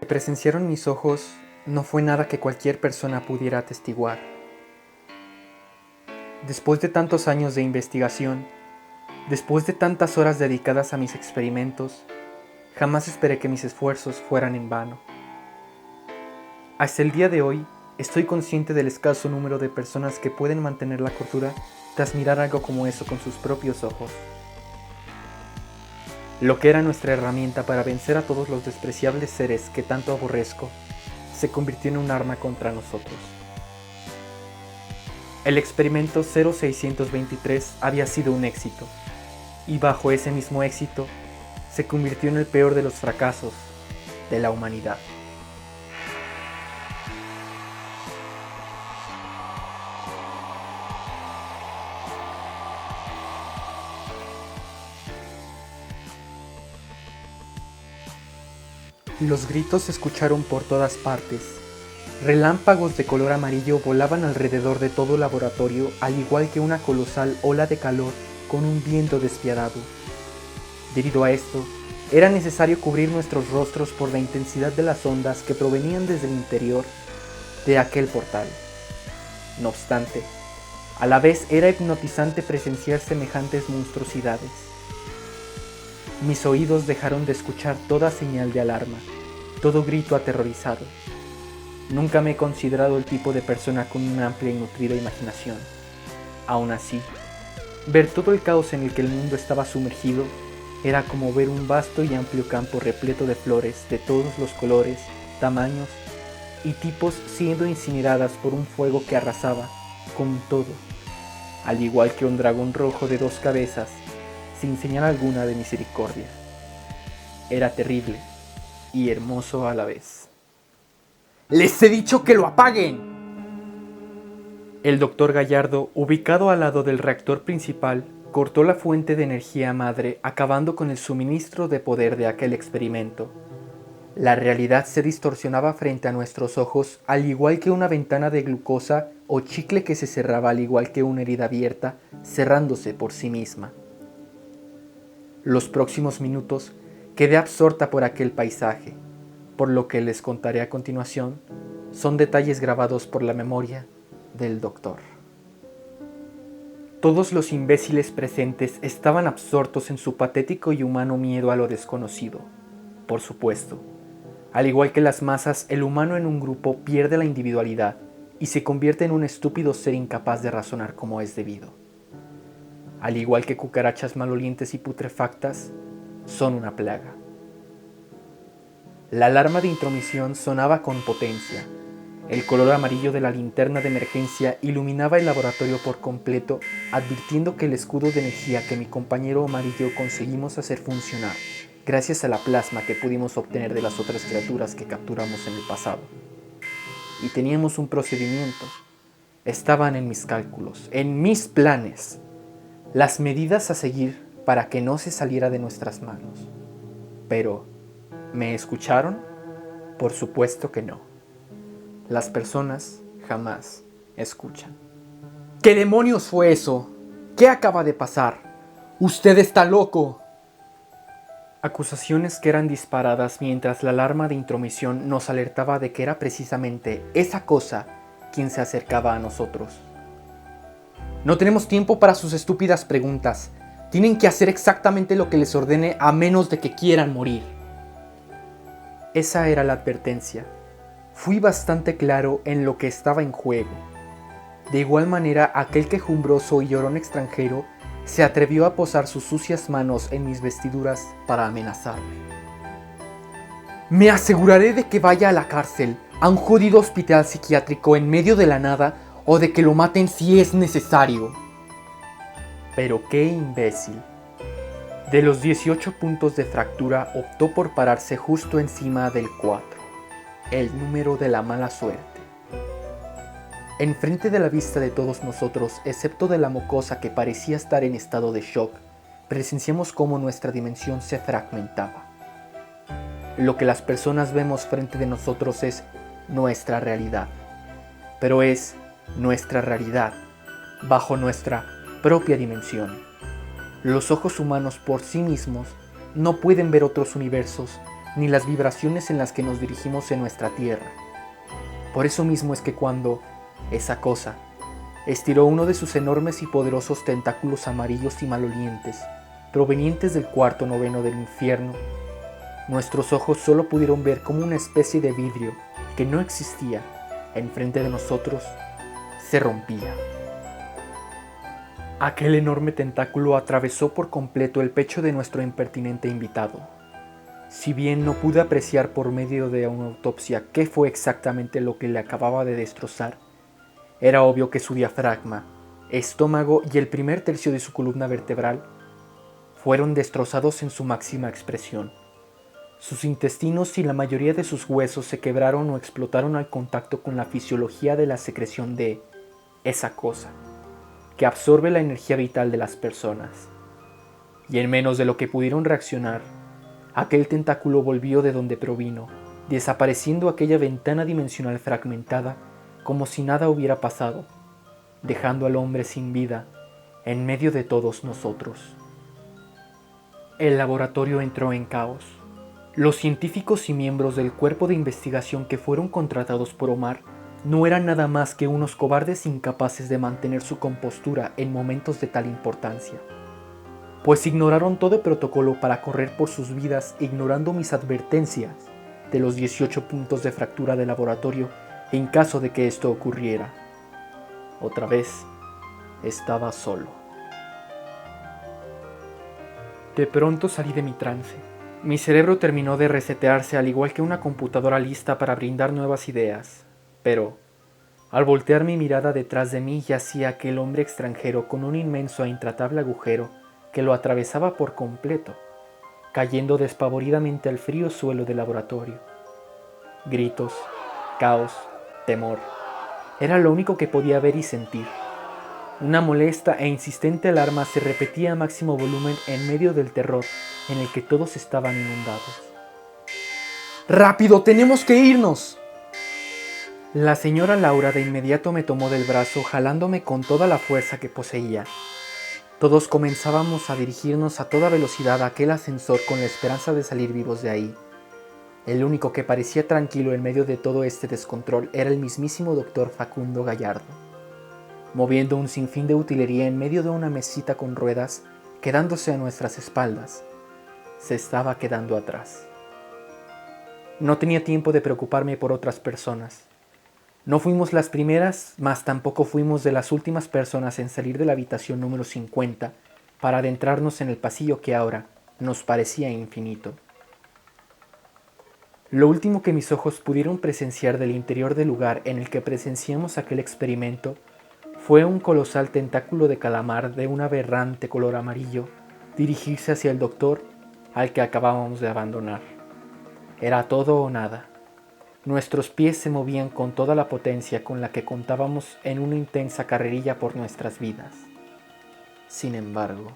que presenciaron mis ojos no fue nada que cualquier persona pudiera atestiguar. Después de tantos años de investigación, después de tantas horas dedicadas a mis experimentos, jamás esperé que mis esfuerzos fueran en vano. Hasta el día de hoy, estoy consciente del escaso número de personas que pueden mantener la cordura tras mirar algo como eso con sus propios ojos. Lo que era nuestra herramienta para vencer a todos los despreciables seres que tanto aborrezco, se convirtió en un arma contra nosotros. El experimento 0623 había sido un éxito, y bajo ese mismo éxito, se convirtió en el peor de los fracasos de la humanidad. Los gritos se escucharon por todas partes. Relámpagos de color amarillo volaban alrededor de todo el laboratorio, al igual que una colosal ola de calor con un viento despiadado. Debido a esto, era necesario cubrir nuestros rostros por la intensidad de las ondas que provenían desde el interior de aquel portal. No obstante, a la vez era hipnotizante presenciar semejantes monstruosidades. Mis oídos dejaron de escuchar toda señal de alarma, todo grito aterrorizado. Nunca me he considerado el tipo de persona con una amplia y nutrida imaginación. Aún así, ver todo el caos en el que el mundo estaba sumergido era como ver un vasto y amplio campo repleto de flores de todos los colores, tamaños y tipos siendo incineradas por un fuego que arrasaba con todo, al igual que un dragón rojo de 2 cabezas, sin señal alguna de misericordia. Era terrible y hermoso a la vez. ¡Les he dicho que lo apaguen! El doctor Gallardo, ubicado al lado del reactor principal, cortó la fuente de energía madre, acabando con el suministro de poder de aquel experimento. La realidad se distorsionaba frente a nuestros ojos, al igual que una ventana de glucosa o chicle que se cerraba al igual que una herida abierta, cerrándose por sí misma. Los próximos minutos quedé absorta por aquel paisaje, por lo que les contaré a continuación son detalles grabados por la memoria del doctor. Todos los imbéciles presentes estaban absortos en su patético y humano miedo a lo desconocido. Por supuesto, al igual que las masas, el humano en un grupo pierde la individualidad y se convierte en un estúpido ser incapaz de razonar como es debido. Al igual que cucarachas malolientes y putrefactas, son una plaga. La alarma de intromisión sonaba con potencia. El color amarillo de la linterna de emergencia iluminaba el laboratorio por completo, advirtiendo que el escudo de energía que mi compañero Omar y yo conseguimos hacer funcionar, gracias a la plasma que pudimos obtener de las otras criaturas que capturamos en el pasado. Y teníamos un procedimiento. Estaban en mis cálculos, en mis planes. Las medidas a seguir para que no se saliera de nuestras manos. Pero, ¿me escucharon? Por supuesto que no. Las personas jamás escuchan. ¿Qué demonios fue eso? ¿Qué acaba de pasar? ¡Usted está loco! Acusaciones que eran disparadas mientras la alarma de intromisión nos alertaba de que era precisamente esa cosa quien se acercaba a nosotros. No tenemos tiempo para sus estúpidas preguntas. Tienen que hacer exactamente lo que les ordene a menos de que quieran morir. Esa era la advertencia. Fui bastante claro en lo que estaba en juego. De igual manera, aquel quejumbroso y llorón extranjero se atrevió a posar sus sucias manos en mis vestiduras para amenazarme. Me aseguraré de que vaya a la cárcel, a un jodido hospital psiquiátrico en medio de la nada, o de que lo maten si es necesario. Pero qué imbécil. De los 18 puntos de fractura optó por pararse justo encima del 4, el número de la mala suerte. Enfrente de la vista de todos nosotros, excepto de la mocosa que parecía estar en estado de shock, presenciamos cómo nuestra dimensión se fragmentaba. Lo que las personas vemos frente de nosotros es nuestra realidad, pero es nuestra realidad bajo nuestra propia dimensión. Los ojos humanos por sí mismos no pueden ver otros universos ni las vibraciones en las que nos dirigimos en nuestra tierra. Por eso mismo es que cuando esa cosa estiró uno de sus enormes y poderosos tentáculos amarillos y malolientes, provenientes del cuarto noveno del infierno, nuestros ojos solo pudieron ver como una especie de vidrio que no existía enfrente de nosotros se rompía. Aquel enorme tentáculo atravesó por completo el pecho de nuestro impertinente invitado. Si bien no pude apreciar por medio de una autopsia qué fue exactamente lo que le acababa de destrozar, era obvio que su diafragma, estómago y el primer tercio de su columna vertebral fueron destrozados en su máxima expresión. Sus intestinos y la mayoría de sus huesos se quebraron o explotaron al contacto con la fisiología de la secreción de esa cosa, que absorbe la energía vital de las personas. Y en menos de lo que pudieron reaccionar, aquel tentáculo volvió de donde provino, desapareciendo aquella ventana dimensional fragmentada como si nada hubiera pasado, dejando al hombre sin vida en medio de todos nosotros. El laboratorio entró en caos. Los científicos y miembros del cuerpo de investigación que fueron contratados por Omar no eran nada más que unos cobardes incapaces de mantener su compostura en momentos de tal importancia, pues ignoraron todo protocolo para correr por sus vidas, ignorando mis advertencias de los 18 puntos de fractura del laboratorio en caso de que esto ocurriera. Otra vez, estaba solo. De pronto salí de mi trance. Mi cerebro terminó de resetearse al igual que una computadora lista para brindar nuevas ideas, pero al voltear mi mirada detrás de mí yacía aquel hombre extranjero con un inmenso e intratable agujero que lo atravesaba por completo, cayendo despavoridamente al frío suelo del laboratorio. Gritos, caos, temor. Era lo único que podía ver y sentir. Una molesta e insistente alarma se repetía a máximo volumen en medio del terror en el que todos estaban inundados. ¡Rápido, tenemos que irnos! La señora Laura de inmediato me tomó del brazo, jalándome con toda la fuerza que poseía. Todos comenzábamos a dirigirnos a toda velocidad a aquel ascensor con la esperanza de salir vivos de ahí. El único que parecía tranquilo en medio de todo este descontrol era el mismísimo doctor Facundo Gallardo, moviendo un sinfín de utilería en medio de una mesita con ruedas, quedándose a nuestras espaldas. Se estaba quedando atrás. No tenía tiempo de preocuparme por otras personas. No fuimos las primeras, mas tampoco fuimos de las últimas personas en salir de la habitación número 50 para adentrarnos en el pasillo que ahora nos parecía infinito. Lo último que mis ojos pudieron presenciar del interior del lugar en el que presenciamos aquel experimento fue un colosal tentáculo de calamar de un aberrante color amarillo dirigirse hacia el doctor al que acabábamos de abandonar. Era todo o nada. Nuestros pies se movían con toda la potencia con la que contábamos en una intensa carrerilla por nuestras vidas. Sin embargo,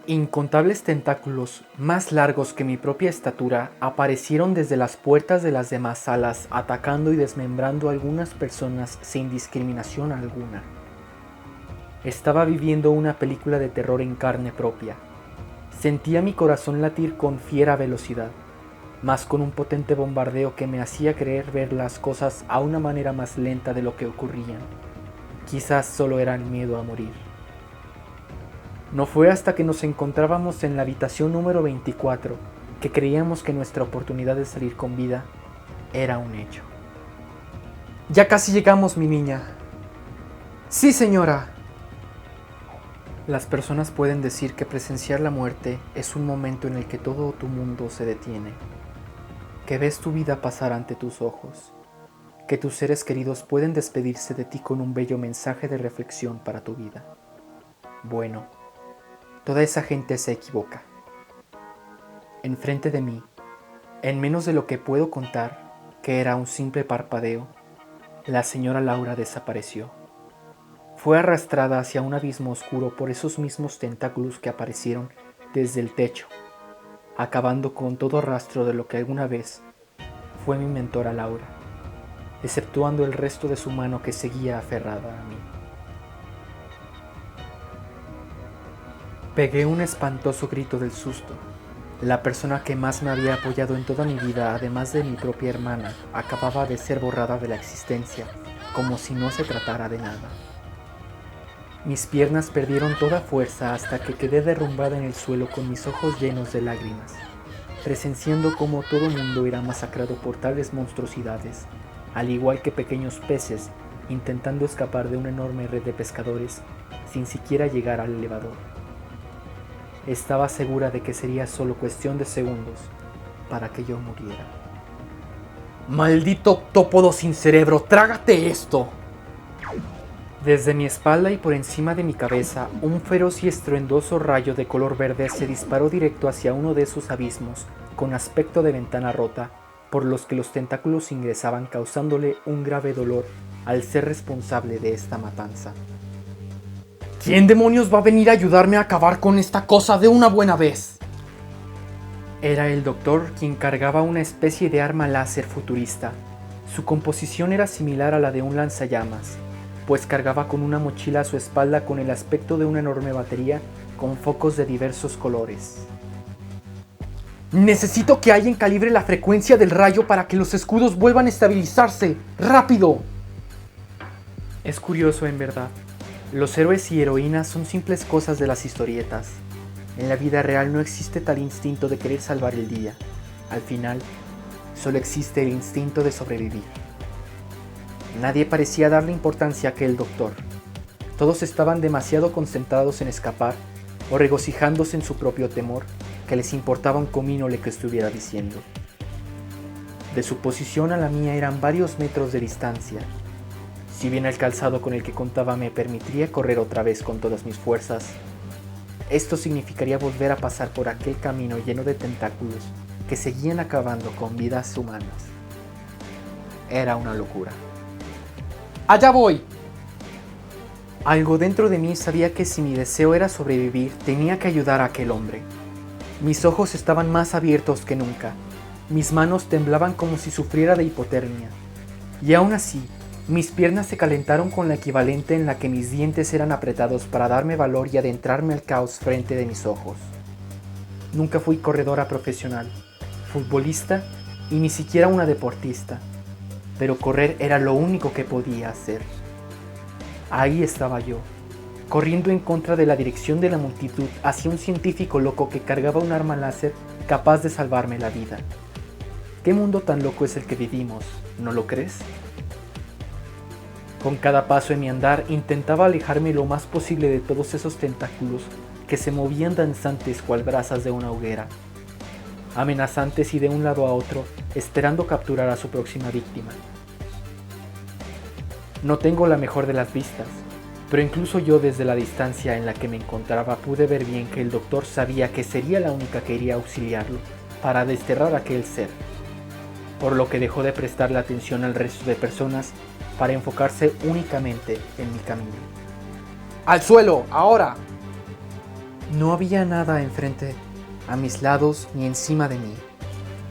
incontables tentáculos, más largos que mi propia estatura, aparecieron desde las puertas de las demás salas, atacando y desmembrando a algunas personas sin discriminación alguna. Estaba viviendo una película de terror en carne propia. Sentía mi corazón latir con fiera velocidad, mas con un potente bombardeo que me hacía creer ver las cosas a una manera más lenta de lo que ocurrían. Quizás solo era el miedo a morir. No fue hasta que nos encontrábamos en la habitación número 24 que creíamos que nuestra oportunidad de salir con vida era un hecho. «Ya casi llegamos, mi niña». «Sí, señora». Las personas pueden decir que presenciar la muerte es un momento en el que todo tu mundo se detiene, que ves tu vida pasar ante tus ojos, que tus seres queridos pueden despedirse de ti con un bello mensaje de reflexión para tu vida. Bueno, toda esa gente se equivoca. Enfrente de mí, en menos de lo que puedo contar, que era un simple parpadeo, la señora Laura desapareció. Fue arrastrada hacia un abismo oscuro por esos mismos tentáculos que aparecieron desde el techo, acabando con todo rastro de lo que alguna vez fue mi mentora Laura, exceptuando el resto de su mano que seguía aferrada a mí. Pegué un espantoso grito del susto. La persona que más me había apoyado en toda mi vida, además de mi propia hermana, acababa de ser borrada de la existencia, como si no se tratara de nada. Mis piernas perdieron toda fuerza hasta que quedé derrumbada en el suelo con mis ojos llenos de lágrimas, presenciando cómo todo mundo era masacrado por tales monstruosidades, al igual que pequeños peces intentando escapar de una enorme red de pescadores sin siquiera llegar al elevador. Estaba segura de que sería solo cuestión de segundos para que yo muriera. ¡Maldito octópodo sin cerebro! ¡Trágate esto! Desde mi espalda y por encima de mi cabeza, un feroz y estruendoso rayo de color verde se disparó directo hacia uno de esos abismos con aspecto de ventana rota, por los que los tentáculos ingresaban causándole un grave dolor al ser responsable de esta matanza. ¿Quién demonios va a venir a ayudarme a acabar con esta cosa de una buena vez? Era el doctor, quien cargaba una especie de arma láser futurista. Su composición era similar a la de un lanzallamas, pues cargaba con una mochila a su espalda con el aspecto de una enorme batería con focos de diversos colores. Necesito que alguien calibre la frecuencia del rayo para que los escudos vuelvan a estabilizarse. ¡Rápido! Es curioso, en verdad. Los héroes y heroínas son simples cosas de las historietas. En la vida real no existe tal instinto de querer salvar el día. Al final, solo existe el instinto de sobrevivir. Nadie parecía darle importancia a aquel doctor. Todos estaban demasiado concentrados en escapar o regocijándose en su propio temor, que les importaba un comino lo que estuviera diciendo. De su posición a la mía eran varios metros de distancia. Si bien el calzado con el que contaba me permitiría correr otra vez con todas mis fuerzas, esto significaría volver a pasar por aquel camino lleno de tentáculos que seguían acabando con vidas humanas. Era una locura. ¡Allá voy! Algo dentro de mí sabía que si mi deseo era sobrevivir, tenía que ayudar a aquel hombre. Mis ojos estaban más abiertos que nunca. Mis manos temblaban como si sufriera de hipotermia. Y aún así, mis piernas se calentaron con la equivalente en la que mis dientes eran apretados para darme valor y adentrarme al caos frente de mis ojos. Nunca fui corredora profesional, futbolista y ni siquiera una deportista, pero correr era lo único que podía hacer. Ahí estaba yo, corriendo en contra de la dirección de la multitud hacia un científico loco que cargaba un arma láser capaz de salvarme la vida. ¿Qué mundo tan loco es el que vivimos? ¿No lo crees? Con cada paso en mi andar intentaba alejarme lo más posible de todos esos tentáculos que se movían danzantes cual brasas de una hoguera, amenazantes y de un lado a otro, esperando capturar a su próxima víctima. No tengo la mejor de las vistas, pero incluso yo desde la distancia en la que me encontraba pude ver bien que el doctor sabía que sería la única que iría a auxiliarlo para desterrar a aquel ser, por lo que dejó de prestarle atención al resto de personas para enfocarse únicamente en mi camino. ¡Al suelo! ¡Ahora! No había nada enfrente, a mis lados ni encima de mí,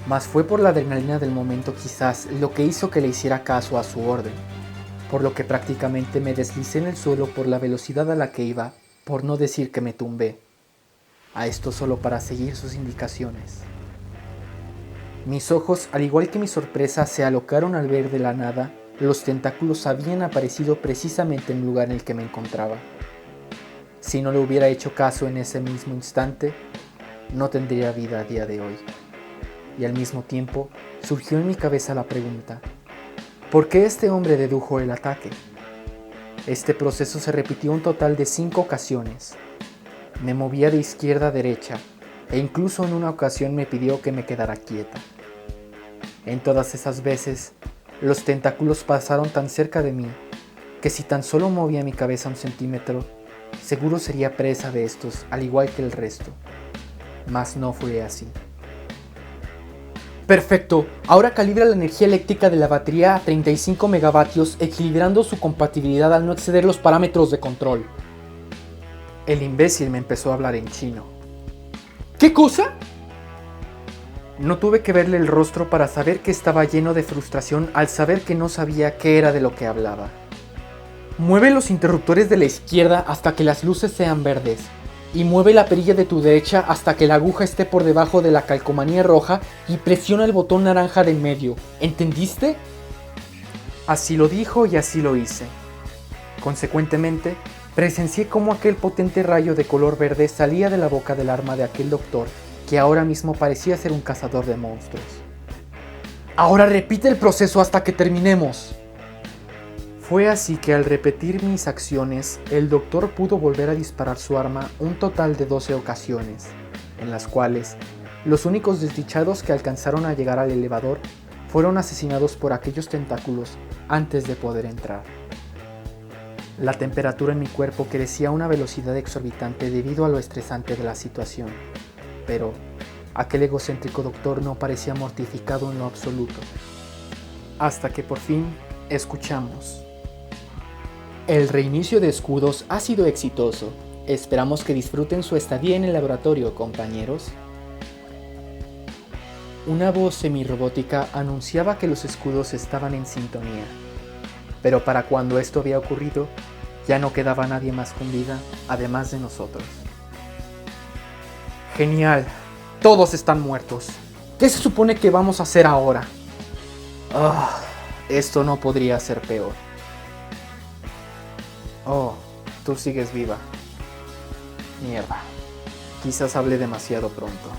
mas fue por la adrenalina del momento quizás lo que hizo que le hiciera caso a su orden, por lo que prácticamente me deslicé en el suelo por la velocidad a la que iba, por no decir que me tumbé, a esto solo para seguir sus indicaciones. Mis ojos, al igual que mi sorpresa, se alocaron al ver de la nada los tentáculos habían aparecido precisamente en el lugar en el que me encontraba. Si no le hubiera hecho caso en ese mismo instante, no tendría vida a día de hoy. Y al mismo tiempo, surgió en mi cabeza la pregunta: ¿por qué este hombre dedujo el ataque? Este proceso se repitió un total de 5 ocasiones. Me movía de izquierda a derecha, e incluso en una ocasión me pidió que me quedara quieta. En todas esas veces, los tentáculos pasaron tan cerca de mí, que si tan solo movía mi cabeza un centímetro, seguro sería presa de estos, al igual que el resto. Mas no fue así. Perfecto, ahora calibra la energía eléctrica de la batería a 35 megavatios, equilibrando su compatibilidad al no exceder los parámetros de control. El imbécil me empezó a hablar en chino. ¿Qué cosa? No tuve que verle el rostro para saber que estaba lleno de frustración al saber que no sabía qué era de lo que hablaba. Mueve los interruptores de la izquierda hasta que las luces sean verdes. y mueve la perilla de tu derecha hasta que la aguja esté por debajo de la calcomanía roja y presiona el botón naranja de en medio. ¿Entendiste? Así lo dijo y así lo hice. Consecuentemente, presencié cómo aquel potente rayo de color verde salía de la boca del arma de aquel doctor, que ahora mismo parecía ser un cazador de monstruos. Ahora repite el proceso hasta que terminemos. Fue así que al repetir mis acciones, el doctor pudo volver a disparar su arma un total de 12 ocasiones, en las cuales los únicos desdichados que alcanzaron a llegar al elevador fueron asesinados por aquellos tentáculos antes de poder entrar. La temperatura en mi cuerpo crecía a una velocidad exorbitante debido a lo estresante de la situación, pero aquel egocéntrico doctor no parecía mortificado en lo absoluto. Hasta que por fin escuchamos. El reinicio de escudos ha sido exitoso. Esperamos que disfruten su estadía en el laboratorio, compañeros. Una voz semirrobótica anunciaba que los escudos estaban en sintonía. Pero para cuando esto había ocurrido, ya no quedaba nadie más con vida, además de nosotros. Genial. Todos están muertos. ¿Qué se supone que vamos a hacer ahora? Esto no podría ser peor. Oh, tú sigues viva. Mierda. Quizás hablé demasiado pronto.